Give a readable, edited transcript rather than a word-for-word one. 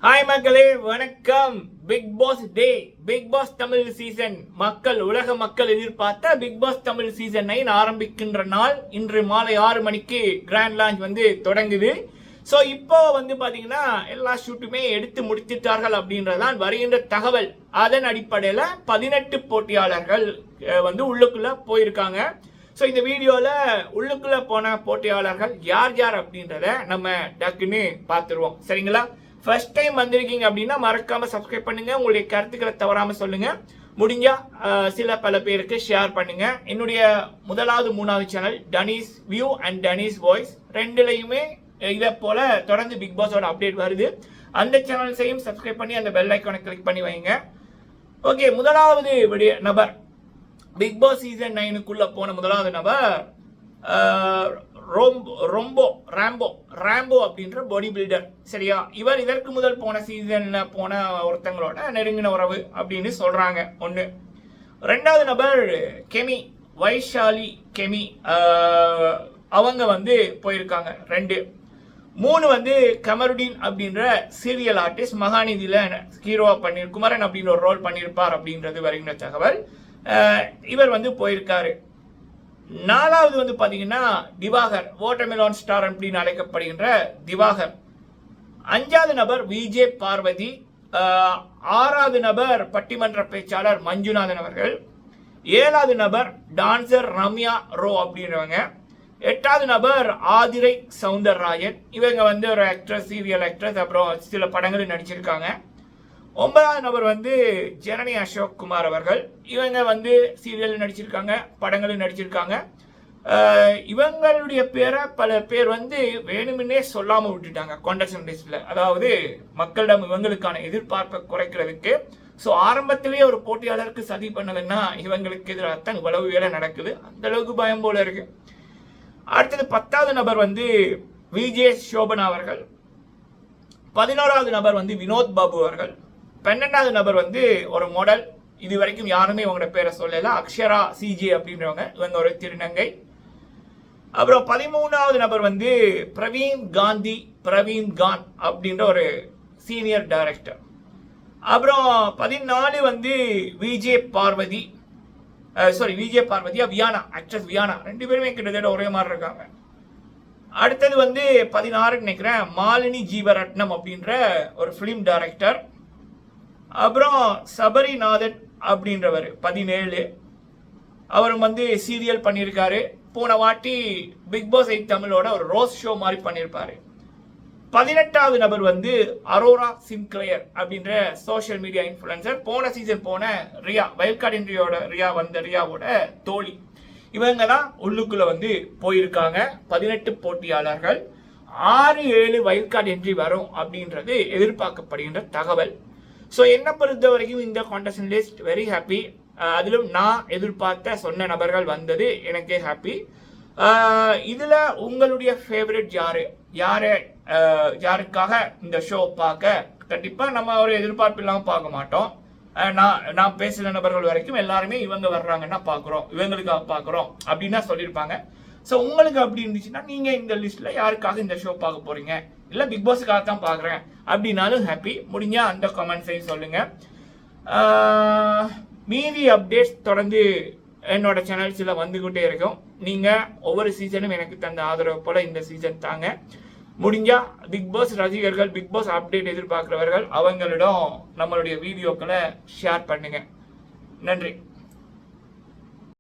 Hi மக்களே, வணக்கம். Big pass டே, big pass Tamil season உலக மக்கள் எதிர்பார்த்த பிக் பாஸ் தமிழ் சீசன் 9 ஆரம்பிக்கின்ற நாள் இன்று மாலை 6 மணிக்கு கிராண்ட் லான்ச் தொடங்குது. ஸோ இப்போ பாத்தீங்கன்னா எல்லா ஷூட்டுமே எடுத்து முடித்துட்டார்கள் அப்படின்றதான் வருகின்ற தகவல். அதன் அடிப்படையில் 18 போட்டியாளர்கள் உள்ளுக்குள்ள போயிருக்காங்க. ஸோ இந்த வீடியோவில் உள்ளுக்குள்ள போன போட்டியாளர்கள் யார் யார் அப்படின்றத நம்ம டக்குன்னு பார்த்துருவோம். சரிங்களா? ஃபர்ஸ்ட் டைம் வந்திருக்கீங்க அப்படின்னா மறக்காம சப்ஸ்கிரைப் பண்ணுங்க. உங்களுடைய கருத்துக்களை தவறாம சொல்லுங்க. முடிஞ்சா பல பேருக்கு ஷேர் பண்ணுங்க. என்னுடைய முதலாவது 3வது சேனல் டனீஸ் வியூ அண்ட் டனீஸ் வாய்ஸ் ரெண்டுலையுமே இதை போல தொடர்ந்து பிக் பாஸோட அப்டேட் வருது. அந்த சேனல்ஸையும் சப்ஸ்கிரைப் பண்ணி அந்த பெல் ஐக்கானை கிளிக் பண்ணி வைங்க. ஓகே, முதலாவது நபர் பிக் பாஸ் சீசன் 9க்குள்ள போன முதலாவது நபர் ராம்போ அப்படின்ற பாடி பில்டர். சரியா? இவர் இதற்கு முதல் போன சீசன்ல போன ஒருத்தங்களோட நெருங்கின உறவு அப்படின்னு சொல்றாங்க. ஒன்று. ரெண்டாவது நபர் கெமி, வைஷாலி கெமி, அவங்க போயிருக்காங்க. 2. 3 கமருடீன் அப்படின்ற சீரியல் ஆர்டிஸ்ட், மகாநிதியில ஹீரோவா குமரன் அப்படின்னு ஒரு ரோல் பண்ணியிருப்பார் அப்படின்றது வருகின்ற தகவல். இவர் போயிருக்காரு. 4வது பாத்தீங்கன்னா திவாகர், வாட்டர்மெலான் ஸ்டார் அப்படின்னு அழைக்கப்படுகின்ற திவாகர். 5வது நபர் விஜே பார்வதி. 6வது நபர் பட்டிமன்ற பேச்சாளர் மஞ்சுநாதன் அவர்கள். 7வது நபர் டான்சர் ரம்யா ரோ அப்படின்றவங்க. 8வது நபர் ஆதிரை சவுந்தரராஜன். இவங்க ஒரு ஆக்ட்ரஸ், சீரியல் ஆக்ட்ரஸ், அப்புறம் சில படங்களில் நடிச்சிருக்காங்க. 9வது நபர் ஜனனி அசோக் குமார் அவர்கள். இவங்க சீரியல் நடிச்சிருக்காங்க, படங்களும் நடிச்சிருக்காங்க. இவங்களுடைய பேரை பல பேர் வேணுமுன்னே சொல்லாம விட்டுட்டாங்க கான்டெஸ்டன்ட் லிஸ்ட்ல. அதாவது மக்களிடம் இவங்களுக்கான எதிர்பார்ப்பை குறைக்கிறதுக்கு. ஸோ ஆரம்பத்திலேயே ஒரு போட்டியாளருக்கு சதி பண்ணதுன்னா இவங்களுக்கு எதிராக தான் இவ்வளவு வேலை நடக்குது. அந்த அளவுக்கு பயம் போல இருக்கு. அடுத்தது 10வது நபர் விஜே சோபனா அவர்கள். 11வது நபர் வினோத் பாபு அவர்கள். 12வது நபர் ஒரு மாடல். இது வரைக்கும் யாருமே இவங்களோட பேரை சொல்லல, அக்ஷரா சிஜே அப்படின்றவங்க. இவங்க ஒரு திருநங்கை. அப்புறம் 13வது நபர் பிரவீன் கான் அப்படின்ற ஒரு சீனியர் டைரக்டர். அப்புறம் 14 விஜே பார்வதியா வியானா, ஆக்ட்ரஸ் வியானா. 2 பேருமே கிட்டத்தட்ட ஒரே மாதிரி இருக்காங்க. அடுத்தது 16 நினைக்கிறேன், மாலினி ஜீவரட்னம் அப்படின்ற ஒரு பிலிம் டைரக்டர். அப்புறம் சபரிநாதன் அப்படின்றவர் 17. அவரும் சீரியல் பண்ணியிருக்காரு. போன வாட்டி பிக் பாஸ் 8 தமிழோட ஒரு ரோஸ் ஷோ மாதிரி பண்ணியிருப்பாரு. 18வது நபர் அரோரா சின்க்ளையர் அப்படின்ற சோஷியல் மீடியா இன்ஃபுளுசர். போன சீசன் போன ரியா, வயல்கார்டு என்ட்ரியோட ரியாவோட தோழி. இவங்க தான் உள்ளுக்குள்ள போயிருக்காங்க. 18 போட்டியாளர்கள். 6-7 வயல்கார்டு என்ட்ரி வரும் அப்படின்றது எதிர்பார்க்கப்படுகின்ற தகவல். ஸோ என்னை பொறுத்த வரைக்கும் இந்த கான்டெஸ்டன்ட் லிஸ்ட் வெரி ஹாப்பி. அதிலும் நான் எதிர்பார்த்த சொன்ன நபர்கள் வந்தது எனக்கே ஹாப்பி. இதில் உங்களுடைய ஃபேவரட் யாருக்காக இந்த ஷோ பார்க்க கண்டிப்பாக நம்ம ஒரு எதிர்பார்ப்பு இல்லாமல் பார்க்க மாட்டோம். நான் பேசுகிற நபர்கள் வரைக்கும் எல்லாருமே இவங்க வர்றாங்கன்னா பார்க்குறோம், இவங்களுக்காக பார்க்குறோம் அப்படின்னா சொல்லியிருப்பாங்க. ஸோ உங்களுக்கு அப்படி இருந்துச்சுன்னா நீங்கள் இந்த லிஸ்ட்டில் யாருக்காக இந்த ஷோ பார்க்க போகிறீங்க, இல்லை பிக் பாஸுக்காக தான் பார்க்குறேன் அப்படின்னாலும் ஹாப்பி. முடிஞ்சால் அந்த கமெண்ட்ஸையும் சொல்லுங்கள். மீதி அப்டேட்ஸ் தொடர்ந்து என்னோட சேனல்ஸில் வந்துக்கிட்டே இருக்கும். நீங்கள் ஒவ்வொரு சீசனும் எனக்கு தந்த ஆதரவு போல் இந்த சீசன் தாங்க. முடிஞ்சால் பிக் பாஸ் ரசிகர்கள், பிக் பாஸ் அப்டேட் எதிர்பார்க்குறவர்கள் அவங்களிடம் நம்மளுடைய வீடியோக்களை ஷேர் பண்ணுங்கள். நன்றி.